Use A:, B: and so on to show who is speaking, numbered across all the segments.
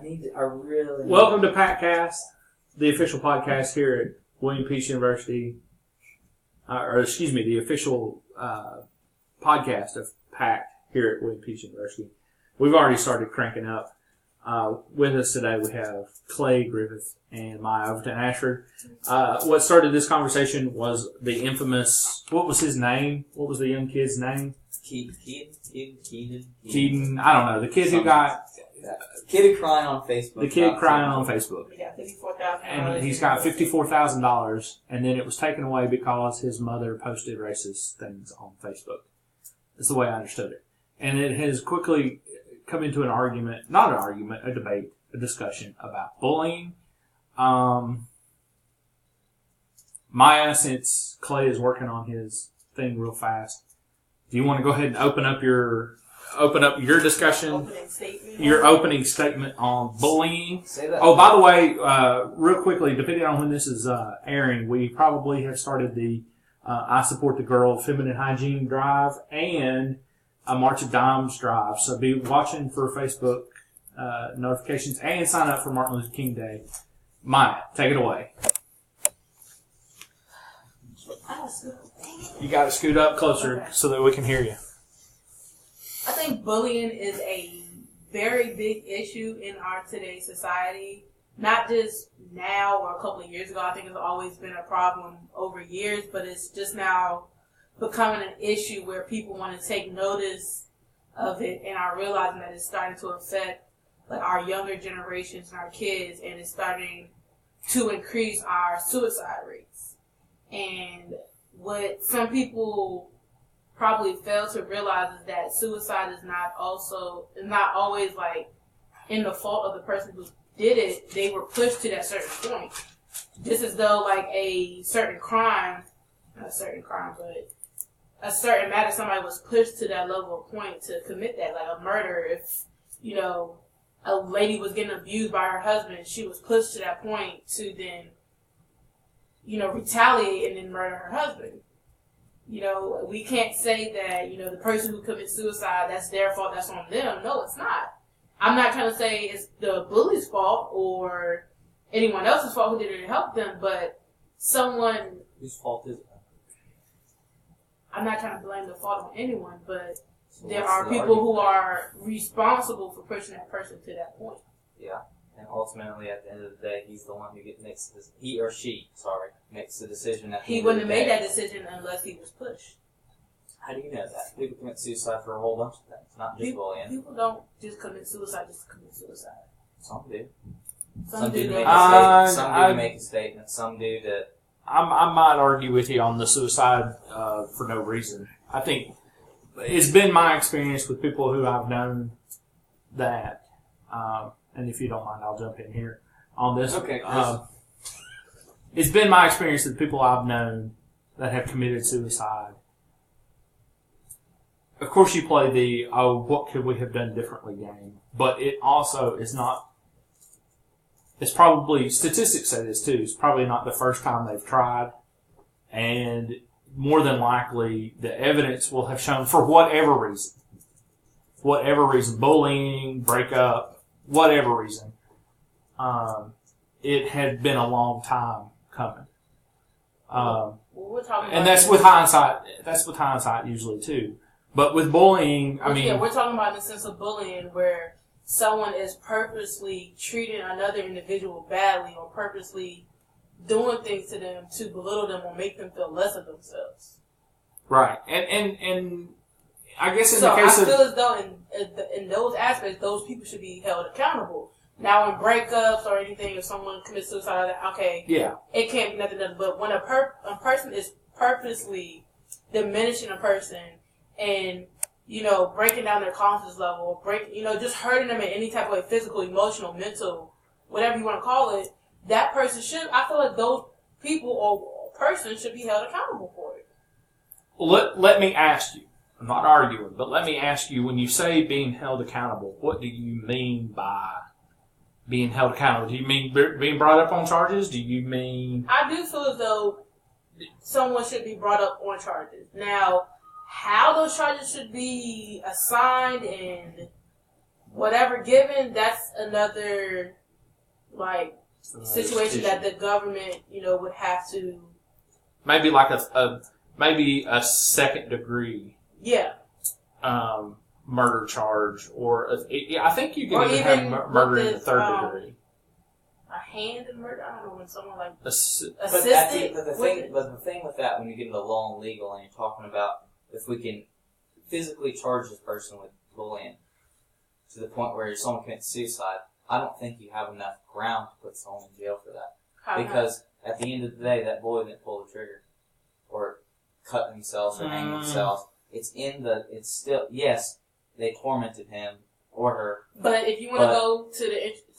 A: I really.
B: Welcome to PACcast, the official podcast here at William Peace University. The official podcast of PAC here at William Peace University. We've already started cranking up. With us today we have Clay Griffith and Maya Overton Ashford. What started this conversation was the infamous, what was his name? What was the young kid's name? Keaton. I don't know. The kid who got...
A: Kid crying on Facebook.
B: The kid crying on Facebook.
C: He got $54,000.
B: And he's got $54,000, and then it was taken away because his mother posted racist things on Facebook. That's the way I understood it. And it has quickly come into a debate, a discussion about bullying. Maya, since Clay is working on his thing real fast, do you want to go ahead and open up your discussion, your opening statement on bullying?
A: Say that.
B: Oh, by the way, real quickly, depending on when this is airing, we probably have started the I Support the Girl Feminine Hygiene Drive and a March of Dimes Drive. So be watching for Facebook notifications and sign up for Martin Luther King Day. Maya, take it away. You got to scoot up closer so that we can hear you.
C: I think bullying is a very big issue in our today's society. Not just now or a couple of years ago. I think it's always been a problem over years, but it's just now becoming an issue where people want to take notice of it and are realizing that it's starting to affect like our younger generations and our kids, and it's starting to increase our suicide rates. And what some people probably fail to realize is that suicide is not always like in the fault of the person who did it. They were pushed to that certain point. Just as though like a certain matter, somebody was pushed to that level of point to commit that, like a murder. If, a lady was getting abused by her husband, she was pushed to that point to then, retaliate and then murder her husband. We can't say that, the person who commits suicide, that's their fault, that's on them. No, it's not. I'm not trying to say it's the bully's fault or anyone else's fault who didn't help them, but someone...
A: Whose fault is it?
C: I'm not trying to blame the fault on anyone, but there are people who are responsible for pushing that person to that point.
A: Yeah. And ultimately, at the end of the day, he's the one who makes the decision.
C: He wouldn't have made that decision unless he was pushed.
A: How do you know that? People commit suicide for a whole bunch of things, not just bullying.
C: People don't just commit suicide just to commit suicide.
A: Some do.
C: Some do
A: make a statement. Some do that.
B: I might argue with you on the suicide for no reason. I think it's been my experience with people who I've known that, and if you don't mind, I'll jump in here on this.
A: Okay.
B: It's been my experience that people I've known that have committed suicide. Of course, you play the, what could we have done differently game, but it also is not. It's probably, statistics say this too, it's probably not the first time they've tried. And more than likely, the evidence will have shown for whatever reason, bullying, breakup, whatever reason, it had been a long time coming. And that's with hindsight. That's with hindsight usually too. But with bullying,
C: we're talking about in the sense of bullying where someone is purposely treating another individual badly or purposely doing things to them to belittle them or make them feel less of themselves.
B: Right. And I guess in the case
C: I feel as though in those aspects, those people should be held accountable. Now, in breakups or anything, if someone commits suicide, okay,
B: yeah,
C: it can't be nothing else. But when a person is purposely diminishing a person and breaking down their confidence level, just hurting them in any type of way, physical, emotional, mental, whatever you want to call it, that person I feel like those people or person should be held accountable for it.
B: Well, let me ask you, I'm not arguing, but let me ask you, when you say being held accountable, what do you mean by being held accountable? Do you mean being brought up on charges? Do you mean...
C: I do feel as though someone should be brought up on charges. Now, how those charges should be assigned and whatever given, that's another situation that the government, would have to.
B: Maybe like a second degree.
C: Yeah.
B: Murder charge, or I think you can even have murder in the third degree.
C: A hand in murder. I don't know when someone assisted.
A: But the thing with that, when you get into law and legal, and you're talking about if we can physically charge this person with bullying to the point where someone commits suicide, I don't think you have enough ground to put someone in jail for that. Because at the end of the day, that boy didn't pull the trigger or cut themselves or hang themselves. It's still, yes, they tormented him or her.
C: But if you want to go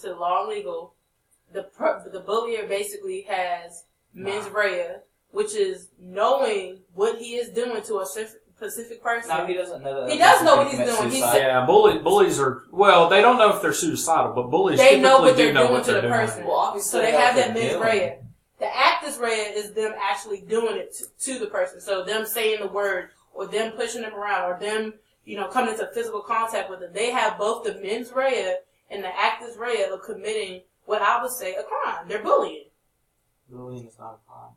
C: to law and legal, the bullier basically has mens rea, which is knowing what he is doing to a specific person.
A: No, he doesn't know that.
C: He does know what he's doing.
B: Bullies are, they don't know if they're suicidal, but bullies
C: they know what
B: typically
C: they're doing to the person.
A: Well,
C: so they have that mens rea. The actus rea is them actually doing it to the person. So them saying the word, or them pushing them around, or them, coming into physical contact with them. They have both the mens rea and the actus rea of committing what I would say a crime. They're bullying.
A: Bullying is not a crime.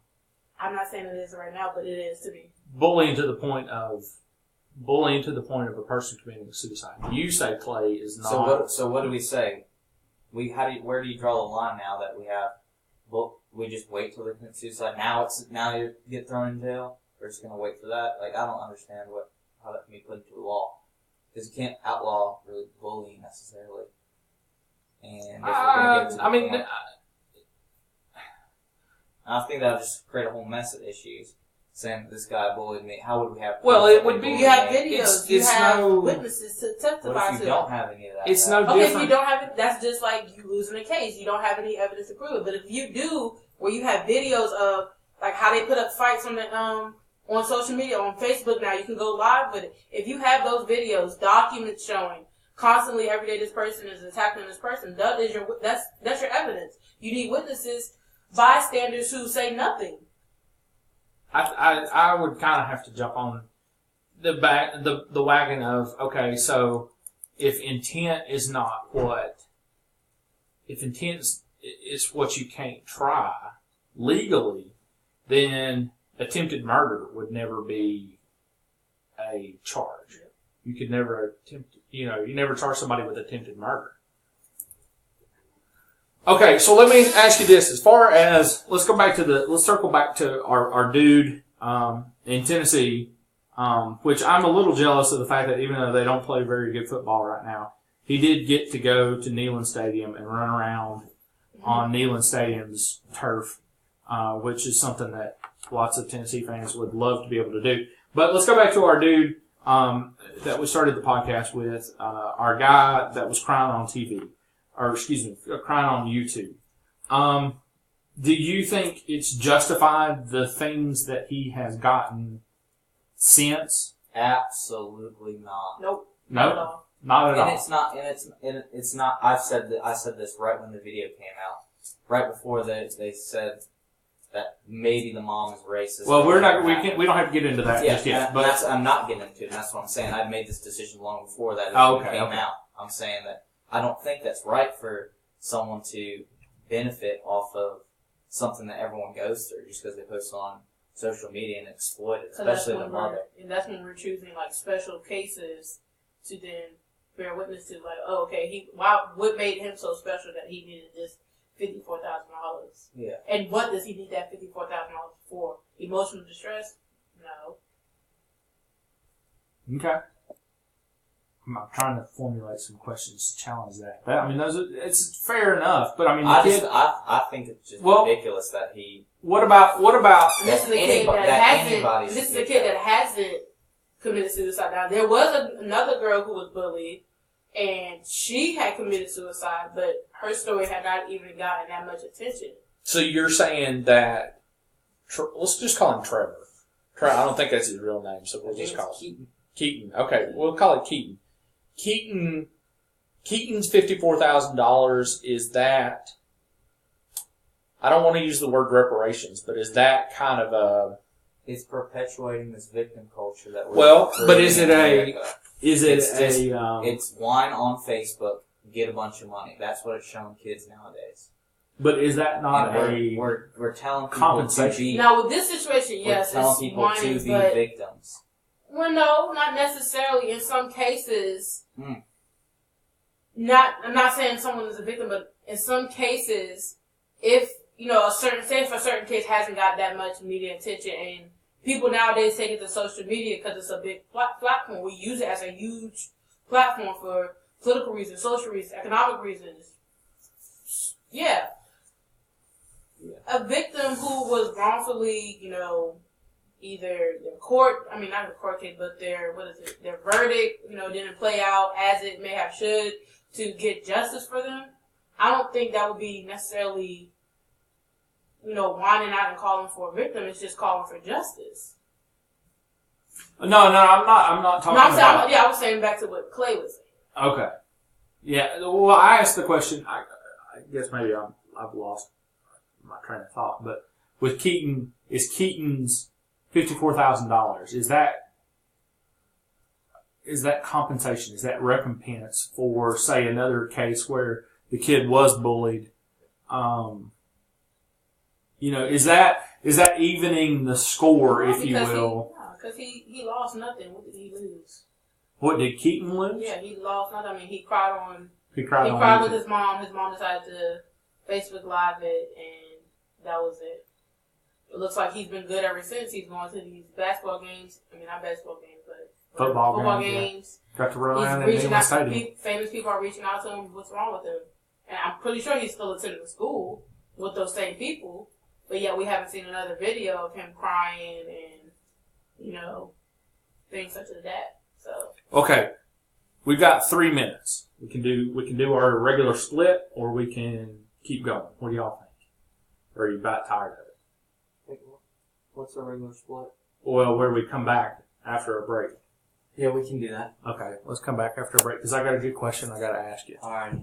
C: I'm not saying it is right now, but it is to me.
B: Bullying to the point of a person committing suicide. You say, Clay, is not.
A: So what do we say? Where do you draw the line now that we have? We just wait till they commit suicide. Now you get thrown in jail. We're just gonna wait for that. I don't understand how that can be put into law, because you can't outlaw really bullying necessarily. And if we're gonna get to I think that would just create a whole mess of issues. Saying this guy bullied me, how would we have?
B: Well, it would be.
C: You have videos. You have witnesses to testify
A: what if you
C: to.
A: don't have any of that?
B: It's no
C: different.
B: different.
C: If you don't have it, that's just like you losing a case. You don't have any evidence to prove it. But if you do, where you have videos of how they put up fights on social media, on Facebook now, you can go live with it. If you have those videos, documents showing constantly every day this person is attacking this person, that's your evidence. You need witnesses, bystanders who say nothing.
B: I would kind of have to jump on the wagon of, okay, so if intent is what you can't try legally, then attempted murder would never be a charge. You could never you never charge somebody with attempted murder. Okay, so let me ask you this. As far as, let's circle back to our dude, in Tennessee, which I'm a little jealous of the fact that even though they don't play very good football right now, he did get to go to Neyland Stadium and run around on Neyland Stadium's turf, which is something that lots of Tennessee fans would love to be able to do. But let's go back to our dude, that we started the podcast with, our guy that was crying on TV. Or, crying on YouTube. Do you think it's justified, the things that he has gotten since?
A: Absolutely not.
C: Nope.
B: Not at all.
A: And it's not. I said this right when the video came out, right before they said that maybe the mom is racist.
B: Well, we don't have to get into that just yet.
A: But I'm not getting into it. And that's what I'm saying. I made this decision long before that came out. I'm saying that I don't think that's right for someone to benefit off of something that everyone goes through just because they post on social media and exploit it, especially the mother.
C: And that's when we're choosing special cases to then bear witness to. What made him so special that he needed this $54,000?
A: Yeah. And
C: what does he need that $54,000 for? Emotional distress? No.
B: Okay. I'm trying to formulate some questions to challenge that. It's fair enough, but
A: I think it's just ridiculous that he.
B: What about?
C: This is a kid that hasn't committed suicide. Now there was another girl who was bullied, and she had committed suicide, but her story had not even gotten that much attention.
B: So you're saying that? Let's just call him Trevor. I don't think that's his real name, so we'll just call him Keaton. Okay, we'll call it Keaton. Keaton's $54,000, is that, I don't want to use the word reparations, but is that kind of a...
A: It's perpetuating this victim culture that we're...
B: Well, but is it Is it
A: It's just-
B: a?
A: It's whine on Facebook, get a bunch of money. That's what it's showing kids nowadays.
B: But is that not
A: And
B: a?
A: we're telling people
B: compensation?
A: to be.
C: Now with this situation, yes,
A: we're telling
C: it's
A: people
C: whining,
A: to be
C: but
A: victims.
C: well, no, not necessarily. In some cases,
A: Hmm.
C: I'm not saying someone is a victim, but in some cases, if a certain case hasn't got that much media attention, and people nowadays take it to social media because it's a big platform. We use it as a huge platform for political reasons, social reasons, economic reasons. Yeah. A victim who was wrongfully, either their not the court case, but their verdict, didn't play out as it may have should to get justice for them. I don't think that would be necessarily, whining out and calling for a victim. It's just calling for justice.
B: No, I'm not talking about.
C: I was saying back to what Clay was saying.
B: Okay. Yeah. Well, I asked the question. I guess maybe I've lost my train of thought. But with Keaton, is Keaton's $54,000? Is that compensation? Is that recompense for, say, another case where the kid was bullied? Is that evening the score, if you will?
C: Because he lost nothing. What did he lose?
B: What did Keaton lose?
C: Yeah, he lost nothing. I mean, he cried
B: He cried
C: with his mom. His mom decided to Facebook Live it, and that was it. It looks like he's been good ever since. He's going to these basketball games. I mean, not basketball games, but football games.
B: Yeah. Got to run around
C: He's
B: in
C: reaching
B: the
C: out.
B: stadium.
C: Famous people are reaching out to him. What's wrong with him? And I'm pretty sure he's still attending school with those same people. But yet we haven't seen another video of him crying and, things such as that. So
B: Okay, we've got 3 minutes. We can do our regular split, or we can keep going. What do y'all think? Or are you about tired of it?
A: What's a regular split?
B: Well, where we come back after a break.
A: Yeah, we can do that.
B: Okay, let's come back after a break because I got a good question I got to ask you.
A: All right.